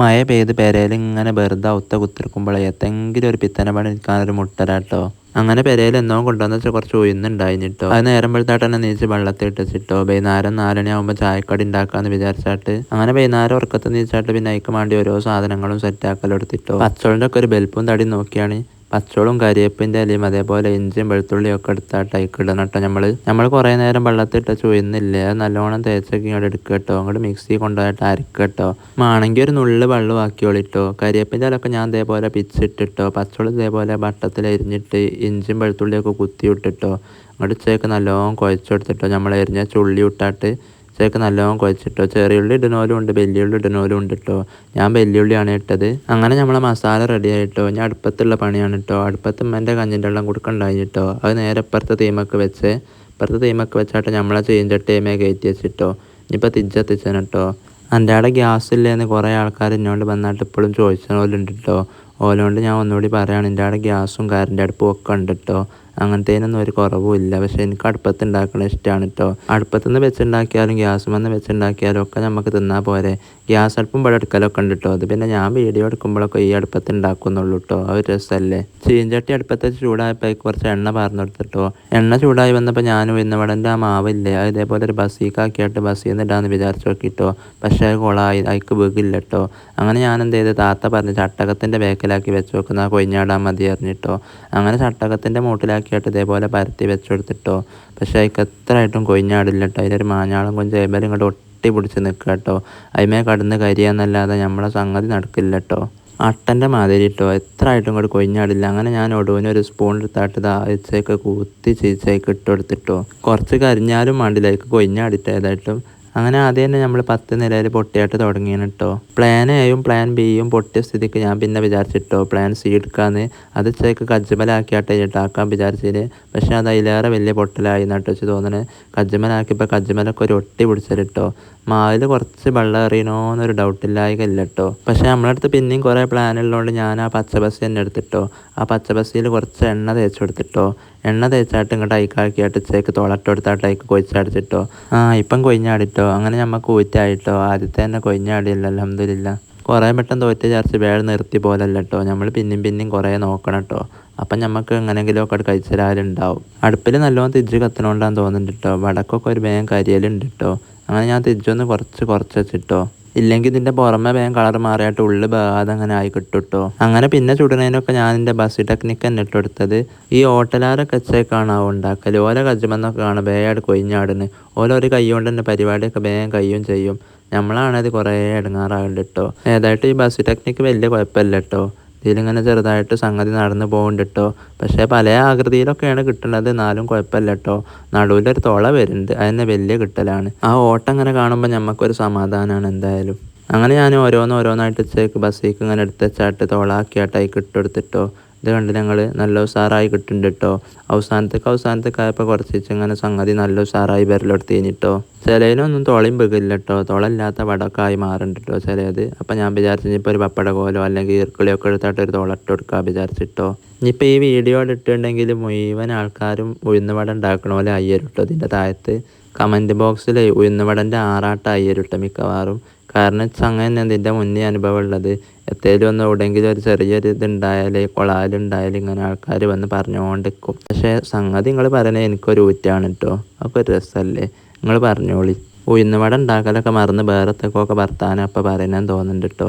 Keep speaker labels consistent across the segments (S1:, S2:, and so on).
S1: മഴ പെയ്ത് പെരയിൽ ഇങ്ങനെ വെറുതെ ഒത്ത കുത്തിരിക്കുമ്പോഴേ എന്തെങ്കിലും ഒരു പിത്തനെ പണി എടുക്കാനൊരു മുട്ടരാട്ടോ. അങ്ങനെ പെരയിൽ എന്നോ കൊണ്ടുവന്ന് വെച്ചാൽ കുറച്ച് ഉയർന്നുണ്ടായിട്ടോ. അത് നേരം വെളുത്തായിട്ട് തന്നെ നീച്ച് വെള്ളത്തിൽ ഇട്ടിട്ടോ. വൈകുന്നേരം 4 മണി ആകുമ്പോൾ ചായക്കടി ഉണ്ടാക്കാന്ന് വിചാരിച്ചാട്ട് അങ്ങനെ വൈകുന്നേരം ഉറക്കത്ത് നീച്ചാട്ട് പിന്നെ അതിക്ക് വേണ്ടി ഓരോ സാധനങ്ങളും സെറ്റാക്കലെടുത്തിട്ടോ. പച്ചോളിൻ്റെ ഒക്കെ ഒരു ബെൽപ്പും തടി നോക്കിയാണ് പച്ചോളും കരിയേപ്പിൻ്റെ ഇലയും അതേപോലെ ഇഞ്ചിയും വെളുത്തുള്ളിയും ഒക്കെ എടുത്താട്ട് അതിക്ക് ഇടണം കേട്ടോ. നമ്മൾ കുറേ നേരം വെള്ളത്തിട്ട് ചുയുന്നില്ലേ, അത് നല്ലോണം തേച്ചൊക്കെ ഇങ്ങോട്ട് എടുക്കുക കേട്ടോ. അങ്ങോട്ട് മിക്സി കൊണ്ടുപോയിട്ട് അരക്കുക കേട്ടോ. മാണെങ്കിൽ ഒരു നുള്ളു വെള്ളം ആക്കിയോളിട്ടോ. കരിയേപ്പിൻ്റെ ഇലയൊക്കെ ഞാൻ ഇതേപോലെ പിച്ചിട്ടിട്ടോ. പച്ചോളം ഇതേപോലെ വട്ടത്തിൽ അരിഞ്ഞിട്ട് ഇഞ്ചിയും വെളുത്തുള്ളിയൊക്കെ കുത്തി ഇട്ടിട്ടോ. അങ്ങോട്ട് ചേക്ക് നല്ലോണം കുഴച്ചെടുത്തിട്ടോ. നമ്മൾ എരിഞ്ഞ ചുള്ളി ഇട്ടാട്ട് ചേക്ക് നല്ലോണം കുഴച്ചിട്ടോ. ചെറിയുള്ളി ഇടുന്നോലും ഉണ്ട്, വലിയുള്ളി ഇടുന്നോലും ഉണ്ട് കേട്ടോ. ഞാൻ വലിയുള്ളിയാണ് ഇട്ടത്. അങ്ങനെ നമ്മളെ മസാല റെഡി ആയിട്ടോ. ഞാൻ അടുപ്പത്തുള്ള പണിയാണ് കേട്ടോ. അടുപ്പത്ത് എൻ്റെ കഞ്ഞിൻ്റെ വെള്ളം കൊടുക്കണ്ടായി കേട്ടോ. അത് നേരെ ഇപ്പുറത്തെ തീമൊക്കെ വെച്ചാട്ട് നമ്മളെ ചീഞ്ചട്ടിയമേ കയറ്റി വെച്ചിട്ടോ. ഇനിയിപ്പോൾ തിരിച്ചെത്തിച്ചാണ് കേട്ടോ. എൻ്റെ അവിടെ ഗ്യാസ് ഇല്ലേന്ന് കുറേ ആൾക്കാർ എന്നോട് വന്നിട്ട് ഇപ്പോഴും ചോദിച്ചോലുണ്ട് കേട്ടോ. ഓലോണ്ട് ഞാൻ ഒന്നുകൂടി പറയുകയാണ്, എൻ്റെ അവിടെ ഗ്യാസും കറണ്ട് അടുപ്പും ഒക്കെ ഉണ്ട് കേട്ടോ. അങ്ങനത്തേനൊന്നും ഒരു കുറവും ഇല്ല. പക്ഷേ എനിക്ക് അടുപ്പത്ത് ഉണ്ടാക്കണ ഇഷ്ടമാണ് കേട്ടോ. അടുപ്പത്തുനിന്ന് വെച്ചുണ്ടാക്കിയാലും ഗ്യാസുമെന്ന് വെച്ചുണ്ടാക്കിയാലും ഒക്കെ നമുക്ക് തിന്നാൽ പോരെ. ഗ്യാസ് അടുപ്പും ഇവിടെ എടുക്കലൊക്കെ ഉണ്ട് കേട്ടോ. അത് പിന്നെ ഞാൻ വീഡിയോ എടുക്കുമ്പോഴൊക്കെ ഈ അടുപ്പത്ത് ഉണ്ടാക്കുന്നുള്ളൂ കേട്ടോ. അത് ഒരു രസമല്ലേ. ചീഞ്ചട്ടി അടുപ്പത്ത് ചൂടായപ്പോൾ കുറച്ച് എണ്ണ പാർന്നെടുത്തിട്ടോ. എണ്ണ ചൂടായി വന്നപ്പോൾ ഞാൻ ഉഴുന്നുവടൻ്റെ ആ മാവില്ലേ, അത് ഇതേപോലെ ഒരു ബസ്സിക്കാക്കിയിട്ട് ബസ്സിൽ നിന്ന് ഇടാമെന്ന് വിചാരിച്ചു നോക്കിട്ടോ. പക്ഷേ അത് കൊളായി, അതിക്ക് വീകില്ല കേട്ടോ. അങ്ങനെ ഞാൻ എന്ത് ചെയ്ത് താത്ത പറഞ്ഞ് ചട്ടകത്തിൻ്റെ ബാക്കിലാക്കി വെച്ച് നോക്കുന്ന കൊയിഞ്ഞാടാൻ മതി അറിഞ്ഞിട്ടോ. അങ്ങനെ ചട്ടകത്തിൻ്റെ മൂട്ടിലാക്കിയിട്ട് ഇതേപോലെ പരത്തി വെച്ചെടുത്തിട്ടോ. പക്ഷേ അതിക്ക് എത്രയായിട്ടും കൊയിഞ്ഞാടില്ല കേട്ടോ. അതിലൊരു മാഞ്ഞാളം കൊഞ്ച് ഏബലും ഇങ്ങോട്ട് ഒട്ടി പിടിച്ച് നിൽക്കുക കേട്ടോ. അതിമേ കടന്ന് കരിയാന്നല്ലാതെ നമ്മളെ സംഗതി നടക്കില്ല കേട്ടോ. അട്ടൻ്റെ മാതിരി കേട്ടോ. എത്ര ആയിട്ടും ഇങ്ങോട്ട് കൊയിഞ്ഞാടില്ല. അങ്ങനെ ഞാൻ ഒടുവിന് ഒരു സ്പൂൺ എടുത്താട്ട് ഇതാച്ചേക്ക് കുത്തി ചീച്ചേക്ക് ഇട്ടെടുത്തിട്ടോ. കുറച്ച് കരിഞ്ഞാലും മണ്ടിലേക്ക് കൊയിഞ്ഞാടിയിട്ട് ഏതായിട്ടും. അങ്ങനെ ആദ്യം തന്നെ നമ്മൾ 10 നിലയിൽ പൊട്ടിയായിട്ട് തുടങ്ങിയാണ് കേട്ടോ. പ്ലാൻ എയും പ്ലാൻ ബിയും പൊട്ടിയ സ്ഥിതിക്ക് ഞാൻ പിന്നെ വിചാരിച്ചിട്ടോ പ്ലാൻ സി എടുക്കാന്ന്. അത് ചേക്ക് കജ്ജമലാക്കിയാട്ടെ ഇട്ടാക്കാൻ വിചാരിച്ചിട്ട്. പക്ഷേ അത് അതിലേറെ വലിയ പൊട്ടലായി നട്ട് വെച്ച് തോന്നണേ. കജ്ജമലാക്കിയപ്പോൾ കജ്ജമലൊക്കെ ഒരു ഒട്ടി പിടിച്ചിട്ടോ. മാവിൽ കുറച്ച് വെള്ളം എറിയണോന്നൊരു ഡൗട്ടില്ലായില്ല കേട്ടോ. പക്ഷേ നമ്മളടുത്ത് പിന്നെയും കുറേ പ്ലാൻ ഉള്ളതുകൊണ്ട് ഞാൻ ആ പച്ച ബസ് തന്നെ എടുത്തിട്ടോ. ആ പച്ച ബസ്സിൽ കുറച്ച് എണ്ണ തേച്ചെടുത്തിട്ടോ. എണ്ണ തേച്ചാട്ട് ഇങ്ങോട്ട് അയക്കാക്കിയാട്ട് ചേക്ക് തോളട്ടെടുത്താട്ട് അയക്ക് കൊഴിച്ചടിച്ചിട്ടോ. ഇപ്പം കൊയിഞ്ഞാടിട്ടോ. അങ്ങനെ നമുക്ക് ഊറ്റായിട്ടോ. ആദ്യത്തെ തന്നെ കൊയിഞ്ഞാടിയല്ലോ അൽഹംദുലില്ലാ. കുറേ പെട്ടെന്ന് തോറ്റ ചാർച്ച് വേറെ നിർത്തി പോലല്ല കേട്ടോ. നമ്മൾ പിന്നെയും കുറേ നോക്കണം കേട്ടോ. അപ്പം നമുക്ക് എങ്ങനെയെങ്കിലും ഒക്കെ കഴിച്ചാലുണ്ടാവും. അടുപ്പിൽ നല്ലോണം തിരിച്ച് കത്തണോണ്ടാന്ന് തോന്നുന്നുണ്ട് കേട്ടോ. വടക്കൊക്കെ ഒരു വേഗം കരിയലുണ്ട് കേട്ടോ. അങ്ങനെ ഞാൻ തിരിച്ചൊന്ന് കുറച്ച് വെച്ചിട്ടോ. ഇല്ലെങ്കിൽ ഇതിൻ്റെ പുറമെ വേഗം കളർ മാറിയായിട്ട് ഉള്ളിൽ വേകാതെ അങ്ങനെ ആയി കിട്ടുട്ടോ. അങ്ങനെ പിന്നെ ചുടുന്നതിനൊക്കെ ഞാൻ എൻ്റെ ബസ് ടെക്നിക്ക് തന്നെ ഇട്ടെടുത്തത്. ഈ ഹോട്ടലാരൊക്കെ വെച്ചേക്കാണ് ഉണ്ടാക്കൽ. ഓല കജ്ജമെന്നൊക്കെ കാണാം വേഗം കൊയിഞ്ഞാടുന്നു. ഒരു കൈ കൊണ്ട് തന്നെ പരിപാടിയൊക്കെ വേഗം കയ്യും ചെയ്യും. നമ്മളാണത് കുറേ ഇടങ്ങാറാകുന്നുണ്ട് കേട്ടോ. ഏതായിട്ട് ഈ ബസ് ടെക്നിക്ക് വലിയ കുഴപ്പമില്ല കേട്ടോ. ഇതിലിങ്ങനെ ചെറുതായിട്ട് സംഗതി നടന്ന് പോകുന്നുണ്ട് കേട്ടോ. പക്ഷേ പല ആകൃതിയിലൊക്കെയാണ് കിട്ടുന്നത്. എന്നാലും കുഴപ്പമില്ല കേട്ടോ. നടുവിലൊരു തുള വരുന്നുണ്ട്, അതിനെ വലിയ കിട്ടലാണ്. ആ ഓട്ടം ഇങ്ങനെ കാണുമ്പോൾ നമുക്കൊരു സമാധാനമാണ് എന്തായാലും. അങ്ങനെ ഞാൻ ഓരോന്നായിട്ട് ചേക്ക് ബസ്സിലേക്ക് ഇങ്ങനെ എടുത്ത് വെച്ചാട്ട് തുളാക്കിയാട്ട് അതിൽ ഇട്ടെടുത്തിട്ടോ. ഇത് കണ്ട് ഞങ്ങൾ നല്ല ഉഷാറായി കിട്ടുന്നുണ്ട് കേട്ടോ. അവസാനത്തേക്ക് ആയപ്പോൾ കുറച്ച് ഇങ്ങനെ സംഗതി നല്ല ഉഷാറായി വിരലെടുത്ത് കഴിഞ്ഞിട്ടോ. ചിലതിനൊന്നും തുളയും ബെകില്ല കേട്ടോ. തുളയില്ലാത്ത വടമൊക്കെ ആയി മാറുന്നുണ്ട് കേട്ടോ ചിലത്. അപ്പം ഞാൻ വിചാരിച്ചു ഇപ്പോൾ ഒരു പപ്പട കോലോ അല്ലെങ്കിൽ ഈർക്കിളിയൊക്കെ എടുത്തിട്ട് ഒരു തുളട്ട് കൊടുക്കുക വിചാരിച്ചിട്ടോ. ഇനിയിപ്പോൾ ഈ വീഡിയോ ഇട്ടിട്ടുണ്ടെങ്കിൽ മുഴുവൻ ആൾക്കാരും ഉഴുന്നുവട ഉണ്ടാക്കണ പോലെ അയ്യരും കേട്ടോ. ഇതിൻ്റെ താഴത്ത് കമൻറ്റ് ബോക്സിൽ ഉഴുന്നുവടൻ്റെ ആറാട്ടായി മിക്കവാറും. കാരണം അങ്ങനെ ഇതിൻ്റെ മുന്നേ അനുഭവം ഉള്ളത്. എത്തേലും ഒന്ന് എവിടെയെങ്കിലും ഒരു ചെറിയൊരു ഇതുണ്ടായാൽ കൊളാലുണ്ടായാലും ഇങ്ങനെ ആൾക്കാർ വന്ന് പറഞ്ഞുകൊണ്ടിരിക്കും. പക്ഷേ സംഗതി നിങ്ങൾ പറയുന്നത് എനിക്കൊരു ഊറ്റാണ് കേട്ടോ. അപ്പോൾ ഒരു രസമല്ലേ. നിങ്ങൾ പറഞ്ഞോളി. ഉഴുന്നുവട ഉണ്ടാക്കലൊക്കെ മറന്ന് വേറെത്തേക്കൊക്കെ വർത്താനം അപ്പം പറയുന്നതെന്ന് തോന്നുന്നുണ്ട് കേട്ടോ.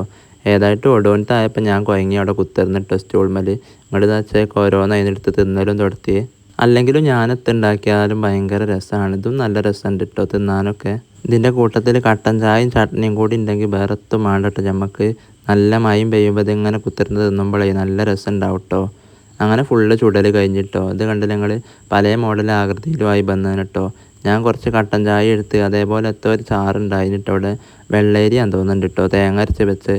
S1: ഏതായിട്ട് ഒടുവിനത്തായപ്പോൾ ഞാൻ കുഴങ്ങി അവിടെ കുത്തിരുന്നിട്ടോ സ്റ്റൂൾമേൽ. ഇങ്ങോട്ട് വെച്ചേക്ക് ഓരോന്ന് അതിനെടുത്ത് തിന്നലും തൊടുത്തി. അല്ലെങ്കിലും ഞാനെത്തുണ്ടാക്കിയാലും ഭയങ്കര രസമാണ്. ഇതും നല്ല രസമുണ്ട് കേട്ടോ തിന്നാനൊക്കെ. ഇതിൻ്റെ കൂട്ടത്തിൽ കട്ടൻ ചായയും ചട്നിയും കൂടി ഉണ്ടെങ്കിൽ വേറെ എത്തും വേണ്ട കേട്ടോ. നമുക്ക് നല്ല മയം പെയ്യുമ്പോൾ ഇതിങ്ങനെ കുത്തിരുന്ന് തിന്നുമ്പോഴേ നല്ല രസം ഉണ്ടാവും കേട്ടോ. അങ്ങനെ ഫുള്ള് ചുടൽ കഴിഞ്ഞിട്ടോ. ഇത് കണ്ടില്ല ഞങ്ങൾ പല മോഡൽ ആകൃതിയിലുമായി വന്നതിന് കേട്ടോ. ഞാൻ കുറച്ച് കട്ടൻ ചായ എടുത്ത് അതേപോലെ ഒരു ചാറുണ്ടായിട്ടോ. അവിടെ വെള്ളേരിയാന്ന് തോന്നുന്നുണ്ട് കേട്ടോ. തേങ്ങ അരച്ച് വെച്ച്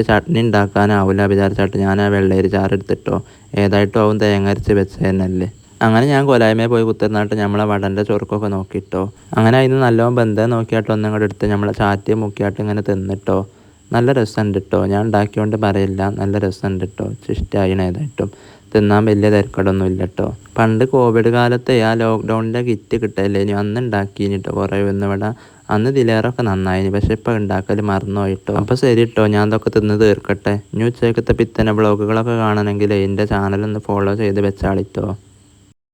S1: ചട്നി ഉണ്ടാക്കാനാവില്ല വിചാരിച്ചിട്ട് ഞാൻ ആ വെള്ളേരി ചാറെടുത്തിട്ടോ. ഏതായിട്ടും ആവും തേങ്ങ അരച്ച് വെച്ച് തന്നെയല്ലേ. അങ്ങനെ ഞാൻ കൊലായ്മേ പോയി കുത്തിരുന്നിട്ട് നമ്മളെ വടൻ്റെ ചൊറുക്കൊക്കെ നോക്കിയിട്ടോ. അങ്ങനെ അതിന് നല്ലോണം ബന്ധം നോക്കിയാട്ടോ ഒന്നും കൂടെ എടുത്ത് നമ്മളെ ചാറ്റിയെ മുക്കിയായിട്ട് ഇങ്ങനെ തിന്നിട്ടോ. നല്ല രസമുണ്ട് കേട്ടോ. ഞാൻ ഉണ്ടാക്കിയോണ്ട് പറയില്ല, നല്ല രസമുണ്ട് കേട്ടോ. ഇഷ്ടമായിന് ഏതായിട്ടും. തിന്നാൻ വലിയ തിരക്കടൊന്നും ഇല്ല കേട്ടോ. പണ്ട് കോവിഡ് കാലത്തെ ആ ലോക്ക്ഡൗണിൻ്റെ കിറ്റ് കിട്ടല്ലേ ഇനി അന്ന് ഉണ്ടാക്കിന് കേട്ടോ കുറേ ഉഴുന്നുവട. അന്ന് ഇതിലേറൊക്കെ നന്നായിന്. പക്ഷെ ഇപ്പൊ ഉണ്ടാക്കൽ മറന്നുപോയിട്ടോ. അപ്പൊ ശരി കേട്ടോ, ഞാൻ ഇതൊക്കെ തിന്ന് തീർക്കട്ടെ. ഇനി ഉച്ചക്കത്തെ പിത്തന വ്ളോഗുകളൊക്കെ കാണണമെങ്കിൽ എൻ്റെ ചാനൽ ഒന്ന് ഫോളോ ചെയ്ത് വെച്ചാളിട്ടോ.